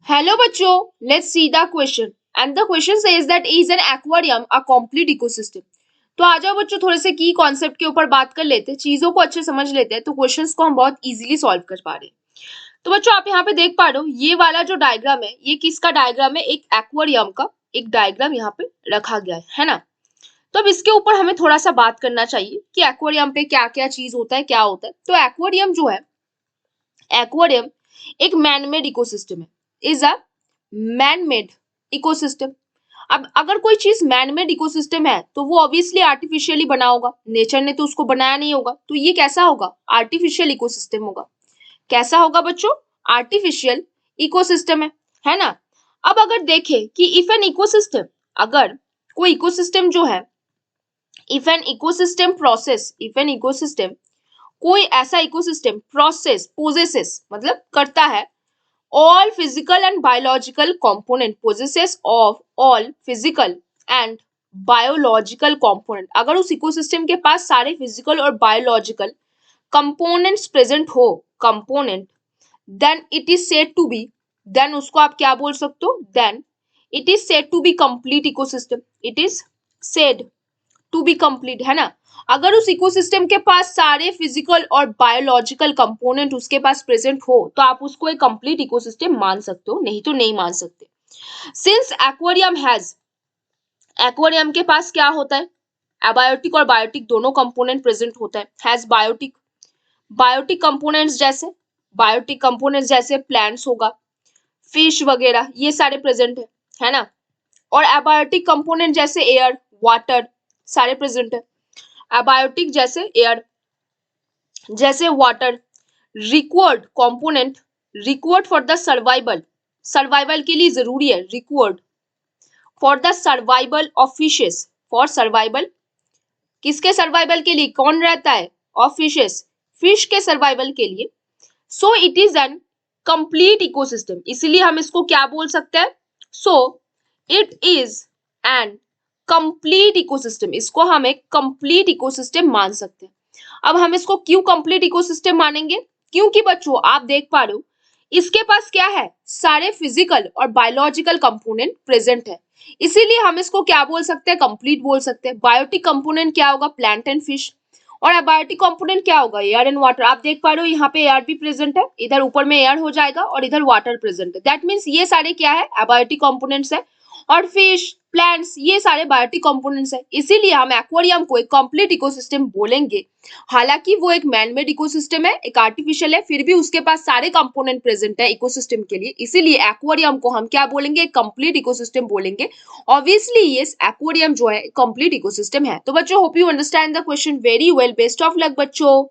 Hello बच्चों, let's see the question and the question says that is an aquarium a complete ecosystem। तो आ जाओ बच्चों, थोड़े से की कॉन्सेप्ट के ऊपर बात कर लेते हैं, चीजों को अच्छे समझ लेते हैं तो क्वेश्चंस को हम बहुत इजीली सॉल्व कर पा रहे हैं। तो बच्चों आप यहाँ पे देख पा रहे हो, ये वाला जो डायग्राम है ये किसका डायग्राम है, एक एक्वेरियम का एक डायग्राम यहाँ पे रखा गया है ना। तो अब इसके ऊपर हमें थोड़ा सा बात करना चाहिए कि एक्वेरियम पे क्या क्या चीज होता है, क्या होता है। तो एक्वेरियम जो है, एक्वेरियम एक मैनमेड इकोसिस्टम है, इज अ मैनमेड इकोसिस्टम। अब अगर कोई चीज मैनमेड इकोसिस्टम है तो वो ऑब्वियसली आर्टिफिशियली बना होगा, नेचर ने तो उसको बनाया नहीं होगा, तो ये कैसा होगा, आर्टिफिशियल इकोसिस्टम होगा। कैसा होगा बच्चों, आर्टिफिशियल इकोसिस्टम है ना। अब अगर देखें कि इफ एन इकोसिस्टम, अगर कोई इकोसिस्टम जो है, if an ecosystem process, if an ecosystem कोई ऐसा इकोसिस्टम प्रोसेस पोजेसेस मतलब करता है all physical and biological component possesses of all physical and biological component। अगर उस इकोसिस्टम के पास सारे फिजिकल और बायोलॉजिकल कंपोनेंट्स प्रेजेंट हो, component, then it is said to be, then उसको आप क्या बोल सकते हो, then it is said to be complete ecosystem. It is said to be complete, है ना। अगर उस इकोसिस्टम के पास सारे फिजिकल और बायोलॉजिकल कंपोनेंट उसके पास प्रेजेंट हो तो आप उसको एक कंप्लीट इकोसिस्टम मान सकते हो, नहीं तो नहीं मान सकते। सिंस एक्वेरियम हैज, एक्वेरियम के पास क्या होता है, एबायोटिक और बायोटिक दोनों कंपोनेंट प्रेजेंट होता है। हैज बायोटिक, बायोटिक कंपोनेंट्स जैसे, बायोटिक कंपोनेंट्स जैसे प्लांट्स होगा, फिश वगैरह, ये सारे प्रेजेंट है ना। और एबायोटिक कंपोनेंट जैसे एयर, वाटर, सारे प्रेजेंट है। एबायोटिक जैसे एयर, जैसे water. Required component, required for the survival, survival के लिए जरूरी है, required for the survival of fishes, for survival, किसके सर्वाइवल के लिए, कौन रहता है, ऑफ फिशेस, फिश के सर्वाइवल के लिए। So it is an complete ecosystem, इसीलिए हम इसको क्या बोल सकते हैं, so it is an complete ecosystem, इसको हम एक कंप्लीट इकोसिस्टम मान सकते हैं। अब हम इसको क्यों कंप्लीट इकोसिस्टम मानेंगे, क्योंकि बच्चों आप देख पा रहे हो इसके पास क्या है, सारे फिजिकल और बायोलॉजिकल कंपोनेंट प्रेजेंट है, इसीलिए हम इसको क्या बोल सकते हैं, कंप्लीट बोल सकते हैं। बायोटिक कंपोनेंट क्या होगा, प्लांट एंड फिश, और एबायोटिक कंपोनेंट क्या होगा, एयर एंड वाटर। आप देख पा रहे हो यहाँ पे एयर भी प्रेजेंट है, इधर ऊपर में एयर हो जाएगा और इधर वाटर प्रेजेंट है, दैट मीन्स ये सारे क्या है, एबायोटिक कंपोनेंट्स है। और फिश, प्लांट्स, ये सारे बायोटिक कंपोनेंट्स है, इसीलिए हम एक्वेरियम को एक कंप्लीट इकोसिस्टम बोलेंगे। हालांकि वो एक मैनमेड इकोसिस्टम है, एक आर्टिफिशियल है, फिर भी उसके पास सारे कंपोनेंट प्रेजेंट है इकोसिस्टम के लिए, इसीलिए एक्वेरियम को हम क्या बोलेंगे, एक कंप्लीट इकोसिस्टम बोलेंगे। ऑब्वियसली ये एक्वेरियम जो है कंप्लीट इकोसिस्टम है। तो बच्चों hope you understand the question very well, best of luck बच्चों।